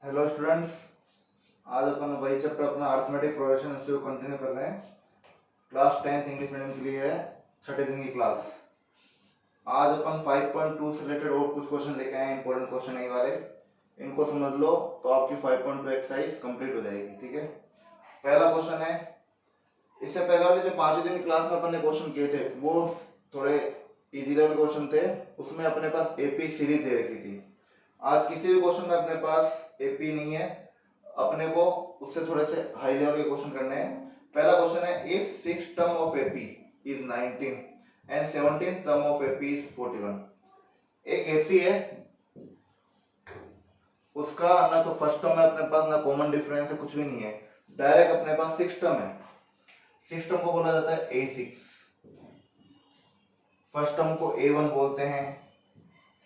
Hello students, आज अपन वही chapter अपना अर्थमेटिक प्रोग्रेशन इसको कंटिन्यू कर रहे हैं। क्लास 10th इंग्लिश मीडियम के लिए है, छठे दिन की क्लास। आज अपन 5.2 से रिलेटेड और कुछ क्वेश्चन लेके आए हैं, इंपॉर्टेंट क्वेश्चन है ये वाले। इनको समझ लो तो आपकी 5.2 एक्सरसाइज कंप्लीट हो जाएगी। ठीक है, पहला क्वेश्चन है। इससे पहले वाले जो 5वें दिन की क्लास में अपन ने क्वेश्चन किए थे वो थोड़े इजी लेवल क्वेश्चन थे, उसमें अपने पास एपी सीरीज दे रखी थी। आज किसी भी क्वेश्चन में अपने पास एपी नहीं है, अपने को उससे थोड़े से हाई लेवल के क्वेश्चन करने हैं। पहला क्वेश्चन है, if 6 term of AP is 19 and 17 term of AP is 41। एक एपी है, उसका ना तो फर्स्ट टर्म है अपने पास, ना कॉमन डिफरेंस है, कुछ भी नहीं है, डायरेक्ट अपने पास 6 टर्म है। 6 टर्म को बोला जाता है A6। फर्स्ट टर्म को A1 बोलते हैं,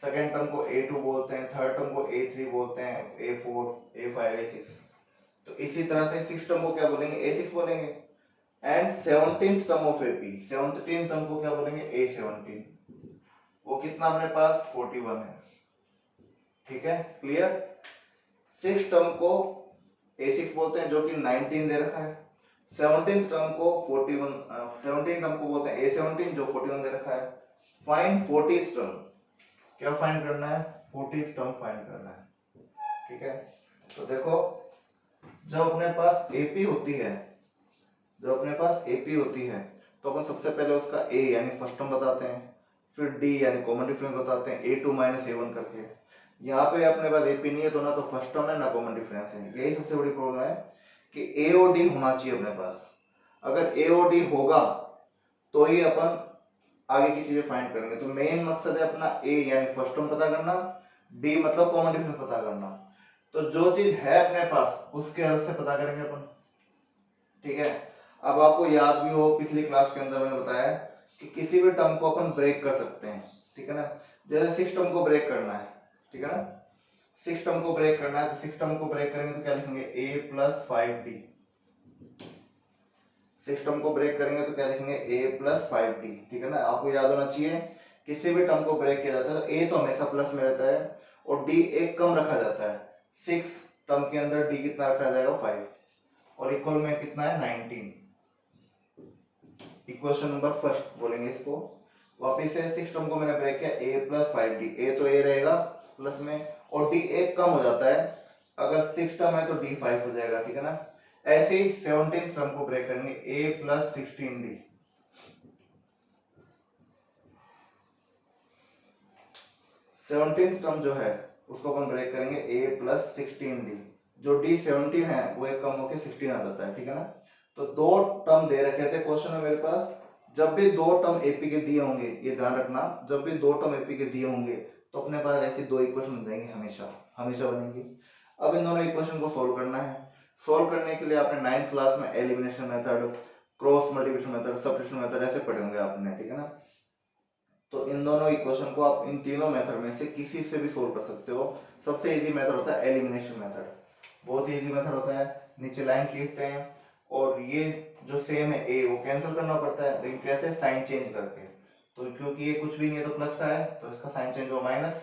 सेकेंड टर्म को A2 बोलते हैं, थर्ड टर्म को A3 बोलते हैं, A4, A5, A6। तो इसी तरह से 6 टर्म को क्या बोलेंगे? A6 बोलेंगे। And 17th term of AP, 17th term को क्या बोलेंगे? A17। वो कितना अपने पास? 41 है। ठीक है, क्लियर। 6 टर्म को A6 बोलते हैं जो कि 19 दे रखा है। 17th टर्म को 41, 17 टर्म को बोलते हैं A17 जो 41 दे रखा है। Find 40th term. क्या फाइंड करना है? 40th टर्म फाइंड करना है। ठीक है, तो देखो, जब अपने पास एपी होती है, जब अपने पास एपी होती है तो अपन सबसे पहले उसका ए यानी फर्स्ट टर्म बताते हैं, फिर डी यानी कॉमन डिफरेंस बताते हैं, A2 माइनस A1 करके। यहाँ पे अपने पास एपी नहीं है तो ना तो फर्स्ट टर्म है ना कॉमन डिफरेंस है। यही सबसे बड़ी प्रॉब्लम है कि ए और डी होना चाहिए अपने पास। अगर ए और डी होगा तो ही अपन आगे की चीजें फाइंड करेंगे। तो मेन मकसद है अपना ए यानी फर्स्ट टर्म पता करना, डी मतलब कॉमन डिफरेंस पता करना। तो जो चीज है अपने पास उसके हेल्प से पता करेंगे अपन। ठीक है, अब आपको याद भी हो पिछली क्लास के अंदर मैंने बताया कि किसी भी टर्म को अपन ब्रेक कर सकते हैं। ठीक है ना, जैसे 6 टर्म को ब्रेक करना है। ठीक है ना, 6 टर्म को ब्रेक करना है तो 6 टर्म को ब्रेक करेंगे तो क्या लिखेंगे? A plus 5D। 6 टर्म को ब्रेक करेंगे तो क्या लिखेंगे? A plus 5D। ठीक है ना, आपको याद होना चाहिए किसी भी टर्म को ब्रेक किया जाता है तो A तो हमेशा प्लस में रहता है और D एक कम रखा जाता है। 6 टर्म के अंदर D कितना रखा जाएगा? 5 और इक्वल में कितना है? 19। इक्वेशन नंबर फर्स्ट बोलेंगे इसको। वापिस से 6 टर्म को मैंने ब्रेक किया, A प्लस 5D। A तो A रहेगा प्लस में और D एक कम हो जाता है, अगर 6 टर्म है तो D 5 हो जाएगा। ठीक है ना, ऐसे ही 17 टर्म को ब्रेक करेंगे, A प्लस 16D। 17 टर्म जो है उसको अपन ब्रेक करेंगे A प्लस 16D। जो D 17 है वो एक कम होकर 16 आ जाता है। ठीक है ना, तो दो टर्म दे रखे थे क्वेश्चन में मेरे पास। जब भी दो टर्म एपी के दिए होंगे, ये ध्यान रखना, जब भी दो टर्म एपी के दिए होंगे तो अपने पास ऐसे दो इक्वेशन बन जाएंगे, हमेशा हमेशा बनेंगे। अब इन दोनों इक्वेशन को सोल्व करना है। सोल्व करने के लिए आपने 9th क्लास में elimination method, cross multiplication method, substitution method ऐसे पढ़े होंगे आपने। ठीक है ना, तो इन दोनों इक्वेशन को आप इन तीनों मेथड में से किसी से भी सोल्व कर सकते हो। सबसे इजी मेथड होता है एलिमिनेशन मेथड, बहुत ही इजी मेथड होता है। नीचे लाइन खींचते हैं और ये जो सेम है ए वो कैंसिल करना पड़ता है, लेकिन कैसे? साइन चेंज करके। तो क्योंकि ये कुछ भी नहीं है तो प्लस का है तो इसका साइन चेंज हुआ माइनस,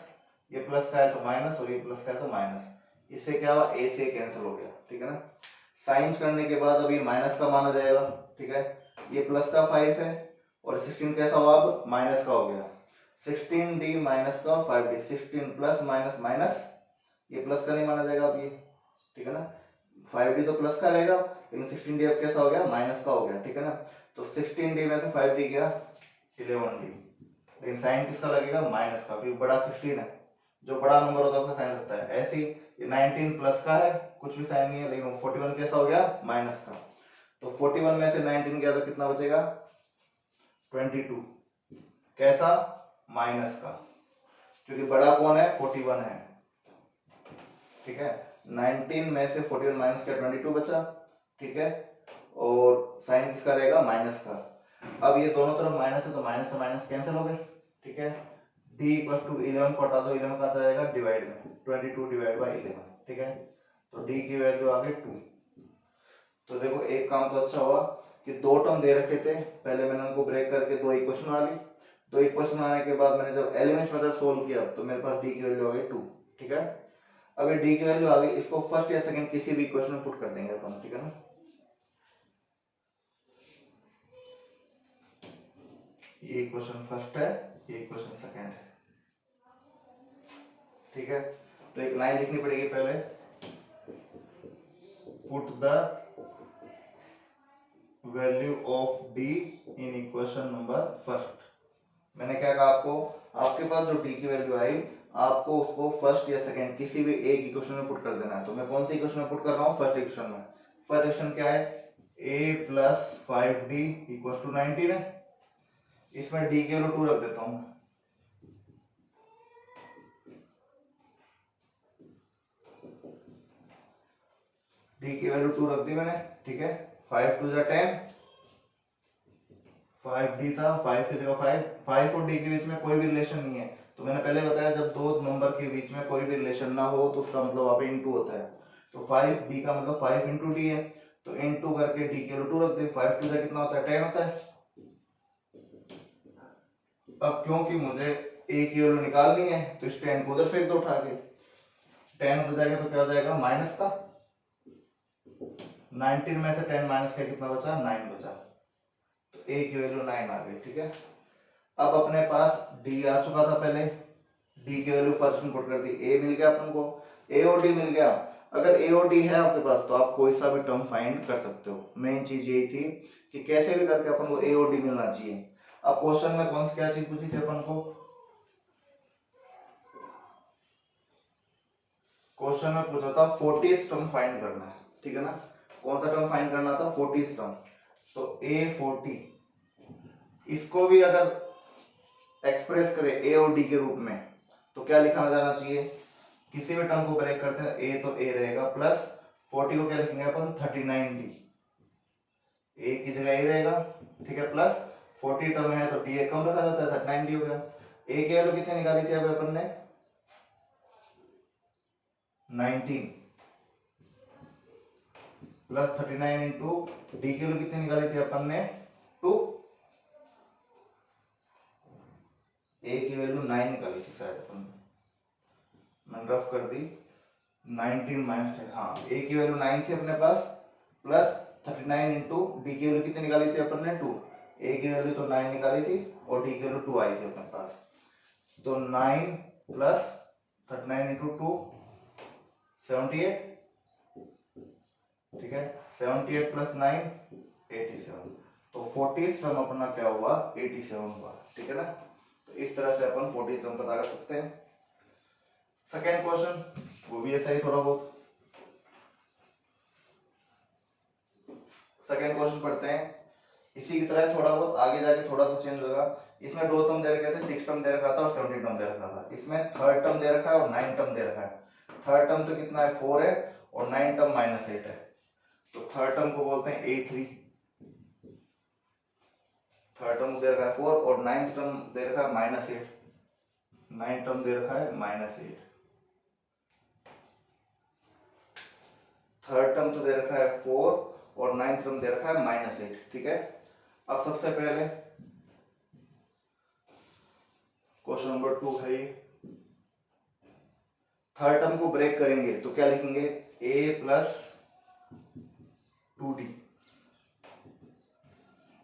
ये प्लस का है तो माइनस और ये प्लस का है तो माइनस। इससे क्या हुआ? ए से कैंसिल हो गया। ठीक है ना, साइन करने के बाद अब ये माइनस का माना जाएगा। ठीक है, ये प्लस का 5 है और 16 कैसा हुआ? अब माइनस का हो गया। 16D माइनस का और 5D, 16 प्लस माइनस माइनस, ये प्लस का नहीं माना जाएगा अब ये। ठीक है ना, 5D तो प्लस का रहेगा लेकिन 16D अब कैसा हो गया? माइनस का हो गया। ठीक है ना, तो 16D में से 5D गया 11D, लेकिन साइन किसका लगेगा? माइनस का, क्योंकि बड़ा 16 है, जो बड़ा नंबर होता है उसका साइन लगता है। ऐसे ही 19 प्लस का है, कुछ भी साइन नहीं है, लेकिन 41 कैसा हो गया? माइनस का। तो 41 में से 19 गया तो कितना बचेगा? 22। कैसा? माइनस का, क्योंकि बड़ा कौन है? 41 है। ठीक है, 19 में से 41 माइनस किया 22 बचा। ठीक है, और साइन किसका रहेगा? माइनस का। अब ये दोनों तरफ माइनस है तो माइनस से माइनस कैंसिल हो गए। ठीक है, d इक्वल टू 11 को हटा दो, 11 का आ जाएगा डिवाइड में, 22 डिवाइड बाई 11। ठीक है, तो d की वैल्यू आ गई 2। तो देखो एक काम तो अच्छा हुआ कि दो टर्म दे रखे थे, पहले मैंने उनको ब्रेक करके दो इक्वेशन बना ली। दो इक्वेशन बनाने के बाद मैंने जब एलिमिनेशन मेथड सोल्व किया तो मेरे पास d की वैल्यू आ गई 2। ठीक है, अब ये डी की वैल्यू आ गई, इसको फर्स्ट या सेकंड किसी भी इक्वेशन में पुट कर देंगे अपन, ठीक है ना। ये इक्वेशन फर्स्ट है, ये इक्वेशन सेकंड है, ठीक है। तो एक लाइन लिखनी पड़ेगी पहले, put the value of D in equation number first. मैंने क्या कहा आपको, आपके पास जो डी की वैल्यू आई आपको उसको फर्स्ट या सेकंड किसी भी एक इक्वेशन में पुट कर देना है। तो मैं कौन सी इक्वेशन में पुट कर रहा हूँ, फर्स्ट इक्वेशन में। फर्स्ट इक्वेशन क्या है, a plus 5d equal to 19 है। इसमें d की वैल्यू 2 रख देता हूँ, d की वैल्यू 2 रख दी मैंने, ठीक है। 5 2 10, 5d था, 5 की जगह 5, 5 और d के बीच में कोई भी रिलेशन नहीं है। तो मैंने पहले बताया जब दो नंबर के बीच में कोई भी रिलेशन ना हो तो उसका मतलब वहां पे इनटू होता है। तो 5d का मतलब 5 इंटू डी है, तो इनटू करके d की वैल्यू 2 रख दी। 5 2 कितना होता है, 10 होता है। अब क्योंकि मुझे a की वैल्यू निकालनी है तो इस 10 को उधर फेंक दो उठा के, 10 हो जाएगा तो क्या हो जाएगा, माइनस का 19 में से 10 माइनस का कितना बचा, 9 बचा। तो a की वैल्यू 9 आ गई, ठीक है। अब अपने पास d आ चुका था पहले, d की वैल्यू फर्स्ट में पुट कर दी, a मिल गया अपन को, a और d मिल गया। अगर a और d है आपके पास तो आप कोई सा भी टर्म फाइंड कर सकते हो। मेन चीज यही थी कि कैसे भी करके अपन को a और d मिलना चाहिए। अब क्वेश्चन में कौन सी क्या चीज पूछी थी अपन को, क्वेश्चन में पूछा था 40th टर्म फाइंड करना है, ठीक है ना। कौन सा टर्म फाइंड करना था, 40th टर्म। तो a40, इसको भी अगर एक्सप्रेस करें a और d के रूप में तो क्या लिखा जाना चाहिए, किसी भी टर्म को ब्रेक करते हैं a तो a रहेगा, प्लस 40 को क्या लिखेंगे अपन, 39d, a की जगह a रहेगा, ठीक है। प्लस 40 टर्म है तो d एक कम रखा जाता है, 39d हो गया। a की वैल्यू कितनी निकाली थी अभी अपन ने, 19 प्लस 39 इंटू डी की वैल्यू कितनी निकाली थी अपन ने, 2। ए की वैल्यू 9 निकाली थी शायद अपन ने, मैंने रफ कर दी, 19 माइनस 10, हाँ ए की वैल्यू 9 थी अपने पास, प्लस 39 इंटू डी की वैल्यू कितनी निकाली थी अपन ने, 2। ए की वैल्यू तो 9 निकाली थी और डी की वैल्यू 2 आई थी अपने पास। तो 9 प्लस 39 इंटू 2 78, ठीक है। 78 प्लस 9 87, तो 40th टर्म अपना क्या हुआ, 87 हुआ, ठीक है ना। तो इस तरह से अपन 40th टर्म पता कर सकते हैं। सेकेंड क्वेश्चन वो भी ऐसा ही थोड़ा बहुत, सेकेंड क्वेश्चन पढ़ते हैं। इसी की तरह थोड़ा बहुत आगे जाके थोड़ा सा चेंज होगा। इसमें दो टर्म दे रखे थे, 6 टर्म दे रखा था और 17 टर्म दे रखा था। इसमें थर्ड टर्म दे रखा है और 9 टर्म दे रखा है। थर्ड टर्म तो कितना है, 4 है, और 9 टर्म -8 है। तो थर्ड टर्म को बोलते हैं A3, थर्ड टर्म दे रखा है 4 और 9th टर्म दे रखा है -8, 9 टर्म दे रखा है -8। थर्ड टर्म तो दे रखा है 4 और 9th टर्म दे रखा है -8, ठीक है। अब सबसे पहले क्वेश्चन नंबर 2 है ये, थर्ड टर्म को ब्रेक करेंगे तो क्या लिखेंगे, a plus 2d।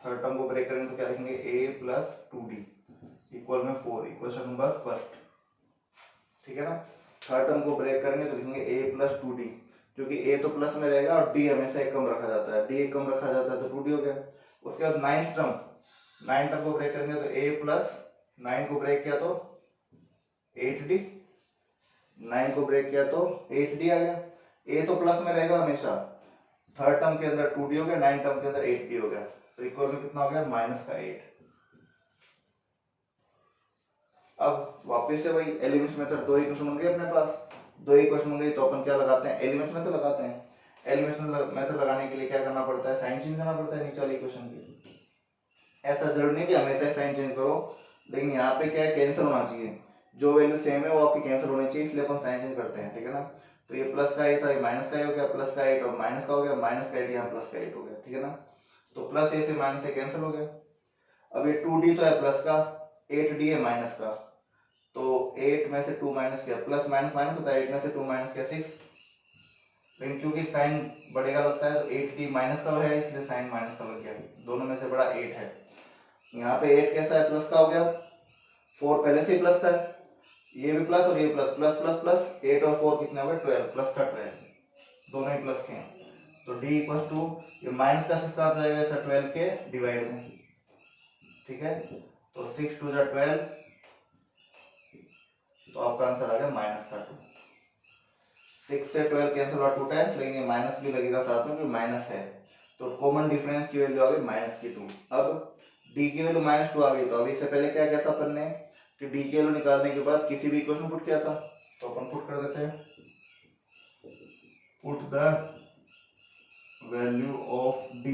Third term को ब्रेक करेंगे तो क्या लिखेंगे, a प्लस 2d इक्वल में 4, इक्वेशन नंबर फर्स्ट, ठीक है ना। थर्ड टर्म को ब्रेक करेंगे तो लिखेंगे a प्लस 2d, क्योंकि a तो प्लस में रहेगा और d हमेशा एक कम रखा जाता है, d एक कम रखा जाता है तो 2d हो गया। उसके बाद 9th टर्म, 9 टर्म को ब्रेक करेंगे तो a प्लस 9 को ब्रेक किया तो 8d, 9 को ब्रेक किया तो 8d आ गया। a तो प्लस में रहेगा हमेशा, थर्ड टर्म के अंदर 2d हो गया, 9 टर्म के अंदर 8d हो गया, तो इक्वल में कितना हो गया, -8। अब वापस से वही एलिमेंट्स मेथड, दो इक्वेशन बन गए अपने पास, दो इक्वेशन बन गई तो अपन क्या लगाते हैं, एलिमेंट्स मेथड लगाते हैं। एलिमेंट्स मेथड लगाने के लिए क्या करना पड़ता है, साइन चेंज करना पड़ता है नीचे वाली इक्वेशन की। ऐसा जरूरी नहीं कि हमेशा साइन चेंज करो, लेकिन यहाँ पे क्या है, कैंसिल होना चाहिए, जो वैल्यू सेम है वो आपकी कैंसिल होनी चाहिए, इसलिए अपन साइन चेंज करते हैं, ठीक है ना। तो ये प्लस का 8 था, ये माइनस का 8 हो गया, प्लस का 8 और माइनस का हो गया, माइनस का 8 यहाँ प्लस का 8 हो गया, ठीक है ना। तो प्लस ए से माइनस ए कैंसिल हो गया। अब ये 2d तो है प्लस का, 8d है माइनस का, तो 8 में से 2 माइनस किया, प्लस माइनस माइनस होता है, 8 में से 2 माइनस किया 6, लेकिन क्योंकि साइन बढ़ेगा लगता है तो 8 की माइनस का है इसलिए साइन माइनस का लग गया, दोनों में से बड़ा 8 है। यहाँ पे 8 कैसा है, प्लस का हो गया, 4 पहले से ही प्लस का है, ये भी प्लस और ये प्लस, प्लस प्लस प्लस 8 और 4 कितना हो गया 12, प्लस का 12, दोनों ही प्लस के हैं। तो d इक्वल टू ये माइनस का 6 कहाँ जाएगा, ऐसा 12 के डिवाइड में, ठीक है। तो 6 2 जा 12, तो आपका आंसर आ गया माइनस का 2। 6 से 12 कैंसिल हुआ 2 टाइम्स, लेकिन ये माइनस भी लगेगा साथ में क्योंकि माइनस है, तो कॉमन डिफरेंस की वैल्यू आ गई माइनस की 2। अब d की वैल्यू माइनस 2 आ गई, तो अभी इससे पहले क्या किया था अपन ने कि d की वैल्यू निकालने के बाद किसी भी इक्वेशन पुट किया था, तो अपन पुट कर देते हैं, put the value of d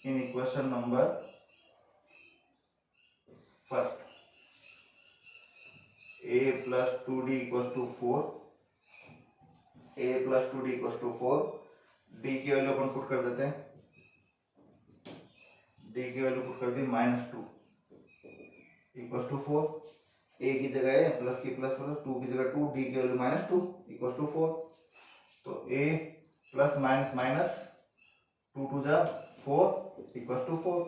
in equation number first, a plus 2d equals to 4, a plus 2d equals to 4, d की वैल्यू अपन पुट कर देते हैं, d की वैल्यू पुट कर दी -2 इक्वल्स टू 4, a की जगह है प्लस की प्लस प्लस 2 की जगह 2, d की वैल्यू -2 इक्वल्स टू 4, तो a प्लस माइनस माइनस 2 2 जा 4 इक्वल्स टू 4,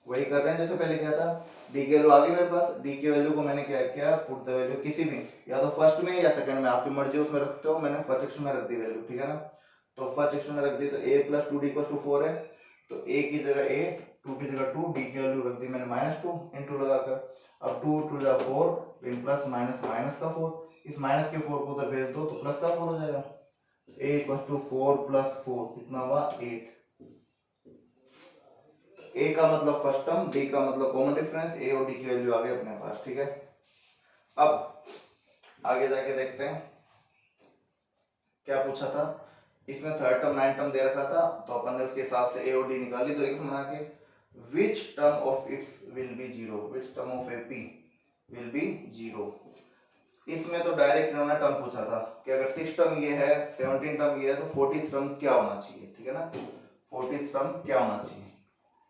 वही कर रहे हैं जैसे पहले किया था। d की वैल्यू आ गई मेरे पास, d की वैल्यू को मैंने क्या किया, पुट द वैल्यू किसी भी, या तो फर्स्ट में या सेकंड में, आपकी मर्जी उसमें रख सकते हो, मैंने फर्स्ट सेक्शन में रख दी वैल्यू, ठीक है ना। तो फर्स्ट सेक्शन में रख दी, तो a plus 2d equals to 4 है, तो a की जगह a, 2 की जगह 2, d की वैल्यू रख दी मैंने -2 इनटू लगाकर, अब 2 2 जा 4, फिर प्लस माइनस माइनस का 4, इस माइनस के 4 को उधर भेज दो तो प्लस का 4 हो जाएगा, a इक्वल्स टू 4 प्लस 4 कितना हुआ 8, a का मतलब फर्स्ट टर्म, d का मतलब कॉमन डिफरेंस, a और d की वैल्यू आ गई अपने पास, ठीक है। अब आगे जाके देखते हैं क्या पूछा था, इसमें थर्ड टर्म 9 टर्म दे रखा था, तो अपन ने उसके हिसाब से a और d निकाली, तो एक बना के which term of its will be 0, which term of AP will be 0, इसमें तो डायरेक्ट इन्होंने टर्म पूछा था कि अगर 6 टर्म ये है 17 टर्म ये है तो 40th टर्म क्या होना चाहिए, ठीक है ना, 40th टर्म क्या होना चाहिए।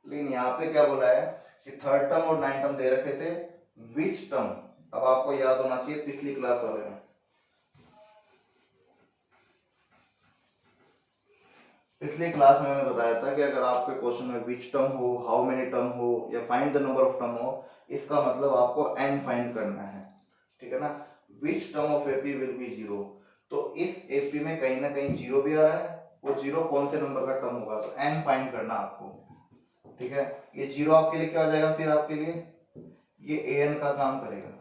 लेकिन यहाँ पे क्या बोला है कि थर्ड टर्म और 9 टर्म दे रखे थे, विच टर्म, अब आपको याद होना चाहिए पिछली क्लास वाले में, पिछली क्लास में मैंने बताया था कि अगर आपके क्वेश्चन में विच टर्म हो, हाउ मेनी टर्म हो या find the number of term हो, इसका मतलब आपको n फाइंड करना है, ठीक है ना। Which term of AP will be 0, तो इस एपी में कहीं ना कहीं 0 भी आ रहा है, वो 0 कौन से नंबर का टर्म होगा, तो n फाइंड करना आपको, ठीक है। ये 0 आपके लिए क्या हो जाएगा, फिर आपके लिए ये an का काम करेगा,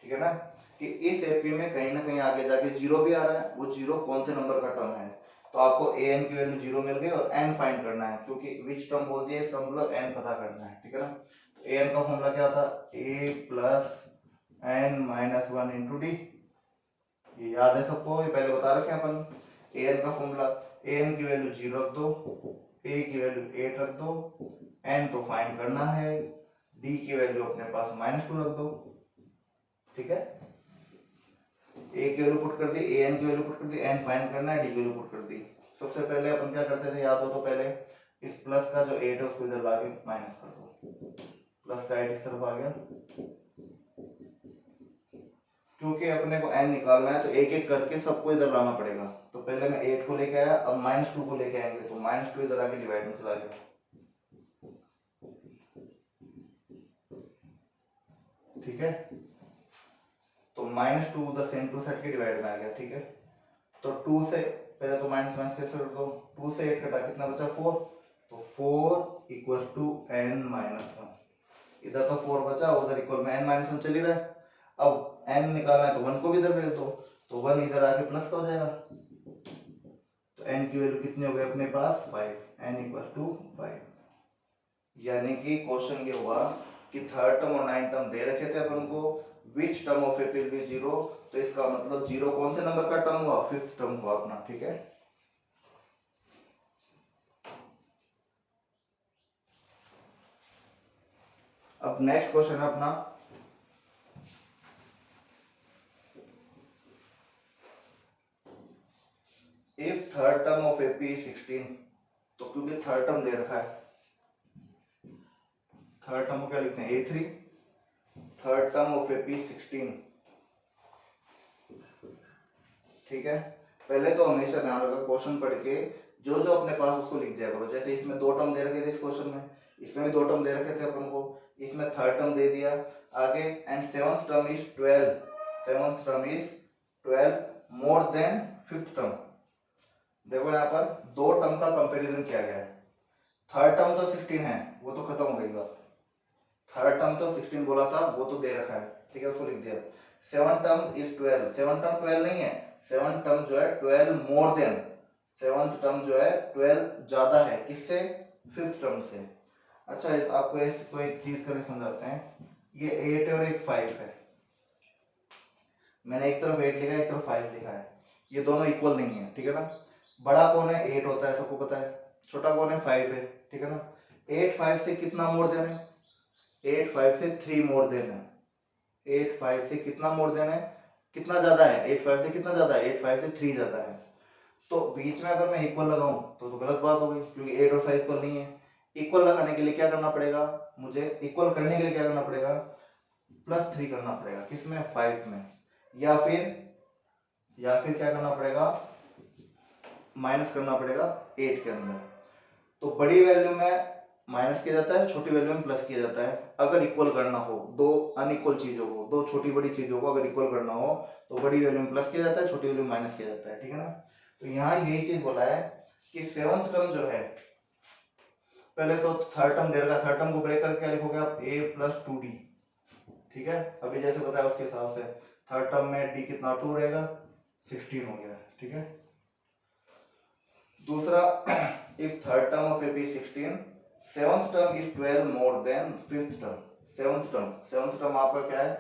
ठीक है ना, कि इस एपी में कहीं ना कहीं आगे जाके 0 भी आ रहा है, वो 0 कौन से नंबर का टर्म है, तो आपको an की वैल्यू 0 मिल गई और n फाइंड करना है, क्योंकि विच टर्म बोल दिया इसका मतलब n पता करना है, ठीक है ना। तो an का फॉर्मूला क्या था, a plus n minus 1 into D, ये याद है सबको, ये पहले बता रखे हैं अपन, an का फॉर्मूला, an की वैल्यू 0 रख दो, a की वैल्यू 8 रख दो, n तो फाइंड करना है, d की वैल्यू अपने पास -2 रख दो, ठीक है। a की वैल्यू पुट कर दी, an की वैल्यू पुट कर दी, n फाइंड करना है, d की वैल्यू पुट कर दी। सबसे पहले अपन क्या करते थे, याद हो तो पहले इस प्लस का जो 8 है उसको इधर लाके माइनस कर दो, प्लस का 8 इस तरफ आ गया, क्योंकि अपने को n निकालना है तो एक एक करके सबको इधर लाना पड़ेगा, तो पहले मैं 8 को लेके आया, अब -2 को लेके आएंगे, तो -2 इधर आके डिवाइड में चला गया, ठीक है। तो -2 उधर से इनटू सेट के डिवाइड में आ गया, ठीक है। तो 2 से पहले तो माइनस माइनस कैसे कर दो, 2 से 8 कटा कितना बचा 4, तो 4 इक्वल टू n माइनस 1, इधर तो 4 बचा, उधर इक्वल में n माइनस 1 चल ही रहा है, अब n निकालना है तो 1 को भी इधर भेज दो, तो 1 इधर आके प्लस का हो जाएगा, तो n की वैल्यू कितनी हो गई अपने पास 5, n इक्वल टू 5, यानी कि क्वेश्चन ये हुआ कि थर्ड टर्म और 9 टर्म दे रखे थे अपन को, which term of it will be 0, तो इसका मतलब 0 कौन से नंबर का टर्म हुआ, 5th टर्म हुआ अपना, ठीक है। अब नेक्स्ट क्वेश्चन है अपना, if third term of AP is 16, तो क्योंकि थर्ड टर्म दे रखा है, थर्ड टर्म को क्या लिखते हैं a3, third term of AP 16। ठीक है, पहले तो हमेशा ध्यान रखो क्वेश्चन पढ़ के जो जो अपने पास उसको लिख दिया करो। जैसे इसमें 2 टर्म दे रखे थे इस क्वेश्चन में, इसमें भी 2 टर्म दे रखे थे अपन को, इसमें थर्ड टर्म दे दिया आगे, and seventh term is 12, seventh term is 12 more than fifth term. देखो यहाँ पर 2 टर्म का कंपैरिजन किया गया है। थर्ड टर्म तो 16 है, वो तो खत्म हो गई बात। थर्ड टर्म तो 16 बोला था, वो तो दे रखा है, ठीक है, उसको लिख दिया। Seven term is 12, seven term 12 नहीं है, सेवन टर्म जो है 12 मोर देन, सेवंथ टर्म जो है 12 ज्यादा है किससे, फिफ्थ टर्म से। अच्छा आपको इसको एक चीज करके समझाते हैं, ये 8 है और एक 5 है, मैंने एक तरफ 8 लिखा है एक तरफ 5 लिखा है, ये दोनों इक्वल नहीं है, ठीक है ना। बड़ा कौन है, 8 होता है, सबको पता है। छोटा कौन है, 5 है, ठीक है ना। 8 5 से कितना मोर देन है, 8 5 से 3 मोर देन है। 8 5 से कितना मोर देन है, कितना ज्यादा है, 8 5 से कितना ज्यादा है, 8 5 से 3 ज्यादा है। तो बीच में अगर मैं इक्वल लगाऊं तो गलत बात हो गई, क्योंकि 8 और 5 इक्वल नहीं है। इक्वल लगाने के लिए क्या करना पड़ेगा, मुझे इक्वल करने के लिए क्या करना पड़ेगा, +3 करना पड़ेगा, किसमें, 5 में, या फिर क्या करना पड़ेगा, माइनस करना पड़ेगा 8 के अंदर। तो बड़ी वैल्यू में माइनस किया जाता है, छोटी वैल्यू में प्लस किया जाता है। अगर इक्वल करना हो दो अनइक्वल चीजों को, दो छोटी बड़ी चीजों को अगर इक्वल करना हो तो बड़ी वैल्यू में प्लस किया जाता है, छोटी वैल्यू में माइनस किया जाता है, ठीक है ना। तो यहाँ यही चीज बोला है कि सेवंथ टर्म जो है, पहले तो थर्ड टर्म दे रखा है, थर्ड टर्म को ब्रेक करके क्या लिखोगे आप, a+2d, ठीक है। अभी जैसे बताया उसके हिसाब से थर्ड टर्म में d कितना 2 रहेगा, 16 हो गया, ठीक है। दूसरा, if third term of AP 16, seventh term is 12 more than fifth term. Seventh term आपका क्या है,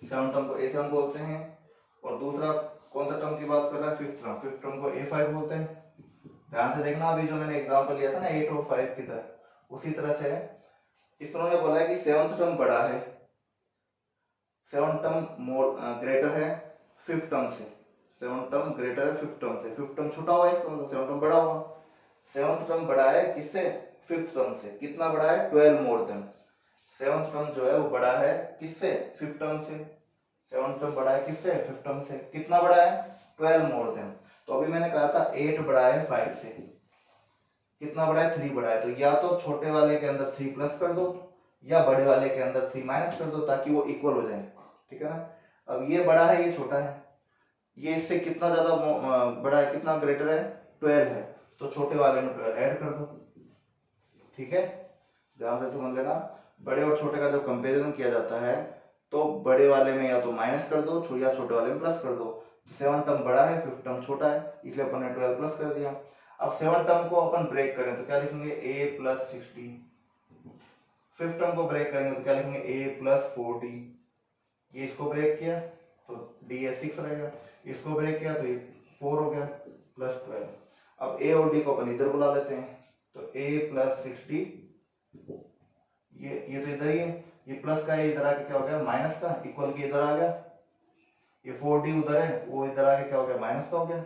सेवंथ टर्म को A7 बोलते हैं, और दूसरा कौन सा टर्म की बात कर रहा है, फिफ्थ टर्म को A5 बोलते हैं। ध्यान से देखना, अभी जो मैंने एग्जांपल लिया था ना 8 और 5 की तरह, उसी तरह से है। इस तरह ने बोला है कि सेवंथ टर्म बड़ा है, सेवंथ टर्म मोर ग्रेटर है फिफ्थ टर्म से, सेवंथ टर्म ग्रेटर है फिफ्थ टर्म से, फिफ्थ टर्म छोटा हुआ, इसका मतलब सेवंथ टर्म बड़ा हुआ। सेवंथ टर्म बड़ा है किससे, फिफ्थ टर्म से, कितना बड़ा है, 12 मोर देन। सेवंथ टर्म जो है वो बड़ा है किससे, फिफ्थ टर्म से, सेवंथ टर्म बड़ा है किससे, फिफ्थ टर्म से, कितना बड़ा है, 12 मोर देन। तो अभी मैंने कहा था 8 बड़ा है 5 से, कितना बड़ा है, 3 बड़ा है, तो या तो छोटे वाले के अंदर 3 प्लस कर दो, या बड़े वाले के अंदर 3 माइनस कर दो, ताकि वो इक्वल हो जाए, ठीक है ना। अब ये बड़ा है ये छोटा है, ये इससे कितना ज्यादा बड़ा है, कितना ग्रेटर है, 12 है, तो छोटे वाले में 12 ऐड कर दो, ठीक है। ध्यान से समझ लेना, बड़े और छोटे का जब कंपैरिजन किया जाता है तो बड़े वाले में या तो माइनस कर दो, या छोटे वाले में प्लस कर दो। सेवन टर्म बड़ा है, फिफ्थ टर्म छोटा है, इसलिए अपन ने 12 प्लस कर दिया। अब सेवन टर्म को अपन ब्रेक करें तो क्या लिखेंगे, a+16। फिफ्थ टर्म को ब्रेक करेंगे तो क्या लिखेंगे, a+40। ये इसको ब्रेक किया तो d है 6 रहेगा, इसको ब्रेक किया तो ये 4 हो गया, +12। अब a और d को अपन इधर बुला लेते हैं, तो a+60, ये तो इधर ही है, ये प्लस का है, इधर आके क्या हो गया, माइनस का, इक्वल के इधर आ गया, ये 4d उधर है, वो इधर आके क्या हो गया, माइनस का हो गया,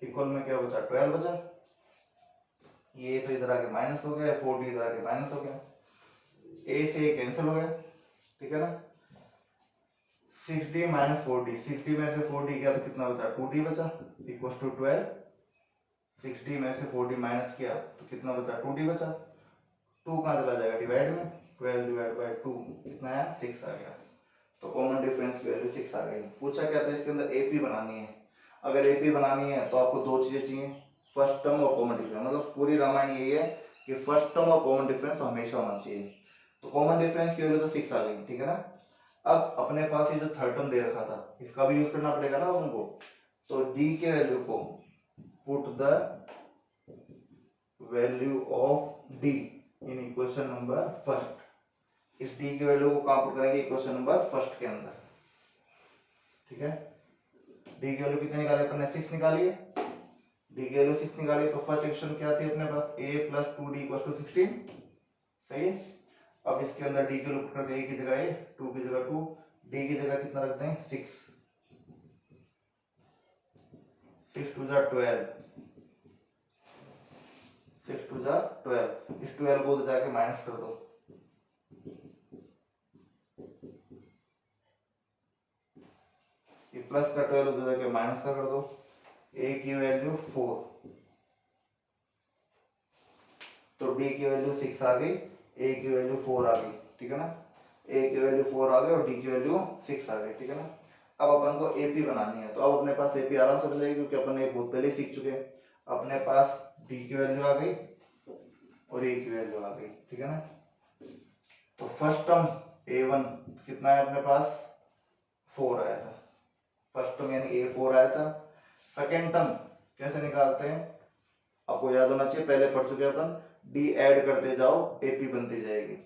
इक्वल में क्या बचा, 12 बचा। ये तो इधर आके माइनस हो गया, 4d इधर आके माइनस हो गया, a से कैंसिल हो गया, ठीक है ना। 6d - 4d, 6d में से 4d गया तो कितना बचा, 2d बचा, इक्वल टू 12। 6d में से 4d माइनस किया तो कितना बचा, 2d बचा। 2 कहाँ चला जाएगा, डिवाइड में, 12/2 कितना है, 6 आ गया। तो कॉमन डिफरेंस की वैल्यू 6 आ गई। पूछा क्या था इसके अंदर, AP बनानी है। अगर AP बनानी है तो आपको 2 चीजें चाहिए, फर्स्ट टर्म और कॉमन डिफरेंस। मतलब पूरी रामायण यही है कि फर्स्ट टर्म और कॉमन डिफरेंस तो हमेशा होना चाहिए। तो कॉमन डिफरेंस की वैल्यू तो 6 आ गई, ठीक है ना। अब अपने पास ये जो थर्ड टर्म दे रखा था, इसका भी यूज करना पड़ेगा ना उनको। तो d के वैल्यू को, put the value of d in equation number first. इस d की वैल्यू को कहां पुट करेंगे, इक्वेशन नंबर फर्स्ट के अंदर, ठीक है। d की वैल्यू कितनी निकाली अपन ने, 6 निकाली है, d की वैल्यू 6 निकाली, तो फर्स्ट इक्वेशन क्या थी अपने पास, a+2d = 16, सही है। अब इसके अंदर d की वैल्यू पुट करते हैं, a की जगह a, 2 की जगह 2, d की जगह कितना रखते हैं, 6, 6 2 जा 12, 6 2 जा 12, इस 12 को जाके माइनस कर दो, प्लस का 12 उधर जाके माइनस का कर दो, ए की वैल्यू 4 तो डी की वैल्यू 6 आ गई, ए की वैल्यू 4 आ गई, ठीक है ना। ए की वैल्यू 4 आ गई और डी की वैल्यू 6 आ गई, ठीक है ना। अब अपन को एपी बनानी है, तो अब अपने पास एपी आराम से बन जाएगी क्योंकि अपन ये बहुत पहले सीख चुके हैं। अपने पास डी की वैल्यू आ गई और ए की वैल्यू आ गई, ठीक है ना। तो फर्स्ट टर्म a1 कितना है अपने पास 4 आया था, फर्स्ट टर्म यानी a4 आया था। सेकेंड टर्म कैसे निकालते हैं आपको याद होना चाहिए, पहले पढ़ चुके अपन, डी ऐड करते जाओ एपी बनती जाएगी।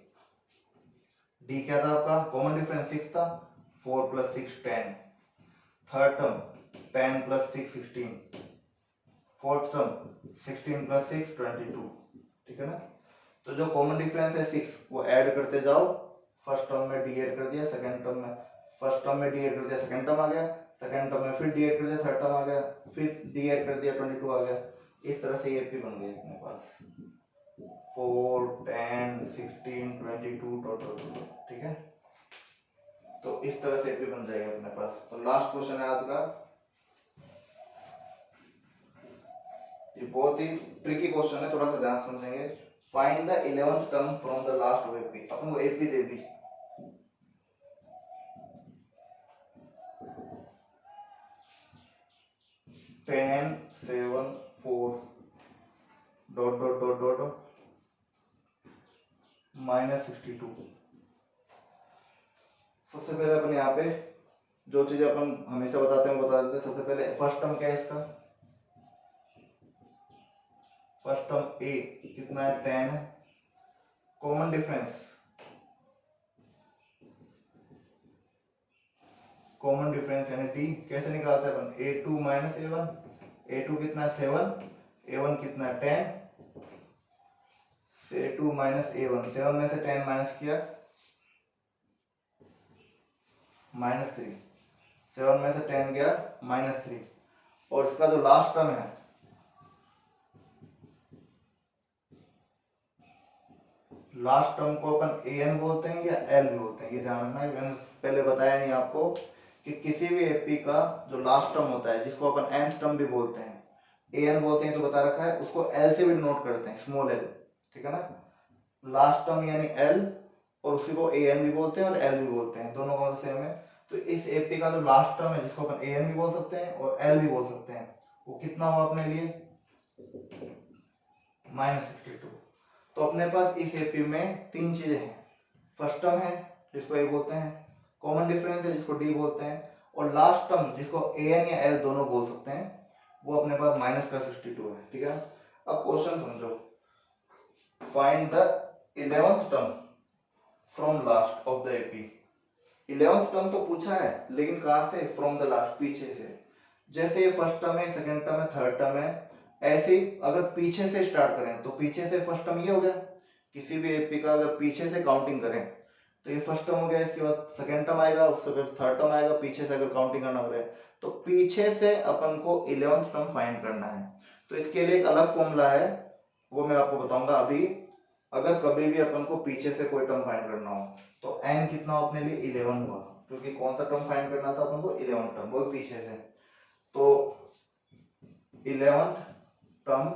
डी क्या था आपका, कॉमन डिफरेंस 6 था, 4 + 6 10, थर्ड टर्म 10 + 6 16, फोर्थ टर्म 16 + 6 22, ठीक है ना। तो जो कॉमन डिफरेंस है 6 वो ऐड करते जाओ, फर्स्ट टर्म में डी ऐड कर दिया, सेकंड टर्म में फर्स्ट टर्म में डी ऐड कर दिया, सेकंड टर्म आ गया, सेकंड टर्म में फिर डी ऐड कर दिया, थर्ड टर्म आ गया, फिर डी ऐड कर दिया 22 आ गया। इस तरह से एपी बन गई अपने पास 4 10 16 22 टोटल, ठीक है। तो इस तरह से एपी बन जाएगा अपने पास। तो लास्ट क्वेश्चन है आज का, ये बहुत ही ट्रिकी क्वेश्चन है, थोड़ा सा ध्यान समझेंगे। Find the 11th term from the last of AP. अपन को एपी दे दी, ten 7 4 dot dot dot dot -62। सबसे पहले अपन यहाँ पे जो चीजें अपन हमेशा बताते हैं वो बता देते हैं। सबसे पहले फर्स्ट टर्म क्या है इसका, फर्स्ट टर्म ए कितना है 10 है, कॉमन डिफरेंस, कॉमन डिफरेंस यानी डी कैसे निकालते हैं अपन, a2 - a1, a2 कितना है 7, a1 कितना है 10, a2 - a1, 7 में से 10 माइनस किया -3, 7 में से 10 गया -3, और इसका जो लास्ट टर्म है लास्ट टर्म को अपन an बोलते हैं या l बोलते हैं, ये ध्यान रखना है। मैंने पहले बताया नहीं आपको कि किसी भी एपी का जो लास्ट टर्म होता है जिसको अपन nth टर्म भी बोलते हैं, an बोलते हैं तो बता रखा है, उसको l से भी नोट करते हैं, स्मॉल l, ठीक है ना। लास्ट टर्म यानी l, और उसी को an भी बोलते हैं और l भी बोलते हैं, दोनों कौन से सेम है। तो इस एपी का जो लास्ट टर्म है जिसको अपन an भी बोल सकते हैं और l भी बोल सकते हैं, वो कितना हुआ अपने लिए -62। तो अपने पास इस एपी में तीन चीजें हैं, फर्स्ट टर्म है जिसको ए बोलते हैं, कॉमन डिफरेंस है जिसको डी बोलते हैं, और लास्ट टर्म जिसको an या l दोनों बोल सकते हैं, वो अपने पास -62 है, ठीक है। अब क्वेश्चन समझो, find the 11th term from last of the AP. 11th term तो पूछा है लेकिन कहां से, फ्रॉम द लास्ट, पीछे से। जैसे ये फर्स्ट टर्म है, सेकंड टर्म है, थर्ड टर्म है, ऐसे ही अगर पीछे से स्टार्ट करें तो पीछे से फर्स्ट टर्म ये हो गया, किसी भी एपी का अगर पीछे से काउंटिंग करें तो ये फर्स्ट टर्म हो गया, इसके बाद सेकंड टर्म आएगा, उसके बाद थर्ड टर्म आएगा, पीछे से अगर काउंटिंग करना पड़े तो पीछे से अपन को 11th टर्म फाइंड करना है। तो इसके लिए एक अलग फॉर्मूला है, वो मैं आपको बताऊंगा अभी। अगर कभी भी अपन को पीछे से कोई टर्म फाइंड करना हो तो n कितना हो अपने लिए 11 हुआ, क्योंकि कौन सा टर्म फाइंड करना था अपन को, 11th टर्म, वो पीछे से। तो 11th टर्म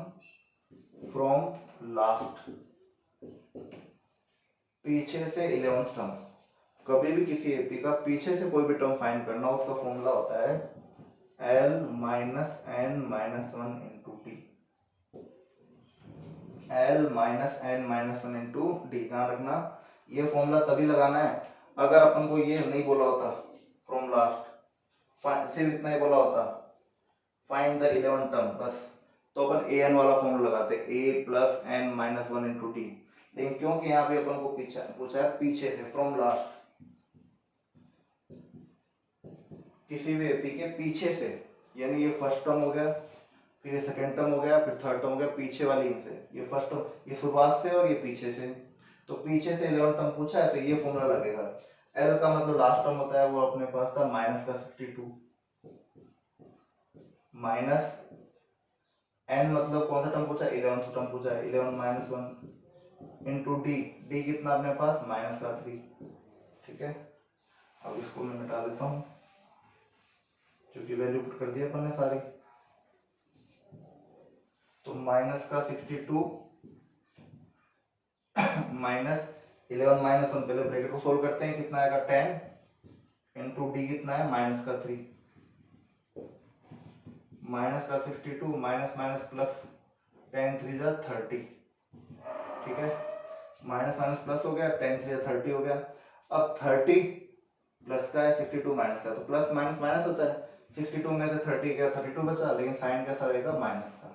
फ्रॉम लास्ट, पीछे से 11th टर्म, कभी भी किसी एपी का पीछे से कोई भी टर्म फाइंड करना, उसका फॉर्मूला होता है l - n - 1 * t, l - n - 1 * d। ध्यान रखना ये फॉर्मूला तभी लगाना है अगर अपन को ये नहीं बोला होता फ्रॉम लास्ट, सिर्फ इतना ही बोला होता फाइंड द 11th टर्म बस, तो अपन an वाला फॉर्मूला लगाते a + n - 1 * t। लेकिन क्योंकि यहाँ पे अपन को पूछा है पीछे से, फ्रॉम लास्ट, किसी भी एपी के पीछे से, यानी ये फर्स्ट टर्म हो गया, फिर ये सेकंड टर्म हो गया, फिर थर्ड टर्म हो गया, पीछे वाली से, ये फर्स्ट टर्म, ये शुरुआत से और ये पीछे से। तो पीछे से 11 टर्म पूछा है तो ये फॉर्मूला लगेगा। एल का मतलब लास्ट टर्म होता है, वो अपने पास था -62, माइनस एन मतलब कौन सा टर्म पूछा, 11th टर्म पूछा है, 11 - 1 * डी, डी कितना अपने पास -3, ठीक है। अब इसको मैं मिटा देता हूँ, क्योंकि वैल्यू पुट कर दी अपन ने सारी। तो माइनस का 62 माइनस 11 माइनस 1, पहले ब्रैकेट को सोल्व करते हैं, कितना आएगा 10 इंटू डी कितना है माइनस का 3, माइनस का 62 माइनस माइनस प्लस 10 3 जा 30, ठीक है, माइनस माइनस प्लस हो गया, 10 3 जा 30 हो गया। अब 30 प्लस का है, 62 माइनस का, तो प्लस माइनस माइनस होता है, 62 में से 30 गया 32 बचा, लेकिन साइन कैसा रहेगा माइनस का।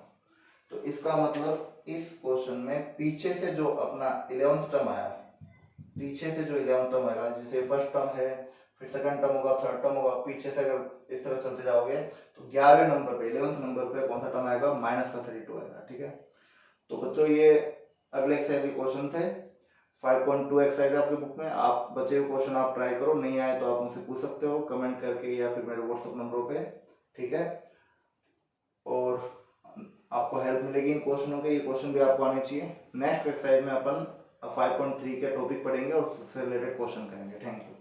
तो इसका मतलब इस क्वेश्चन में पीछे से जो अपना 11th टर्म आया, पीछे से जो 11th टर्म आएगा, जैसे फर्स्ट टर्म है, फिर सेकंड टर्म होगा, थर्ड टर्म होगा, पीछे से अगर इस तरह चलते जाओगे तो 11वें नंबर पे 11th नंबर पे कौन सा टर्म आएगा, माइनस का 32 आएगा, ठीक है। तो बच्चों ये अगले एक्सरसाइज के क्वेश्चन थे, 5.2 एक्सरसाइज आपकी बुक में। आप बचे हुए क्वेश्चन आप ट्राई करो, नहीं आए तो आप मुझसे पूछ सकते हो कमेंट करके या फिर मेरे व्हाट्सएप नंबरों पे, ठीक है। और आपको हेल्प मिलेगी इन क्वेश्चनों के, ये क्वेश्चन भी आपको आने चाहिए। नेक्स्ट एक्सरसाइज में अपन 5.3 के टॉपिक पढ़ेंगे और उससे रिलेटेड क्वेश्चन करेंगे। Thank you.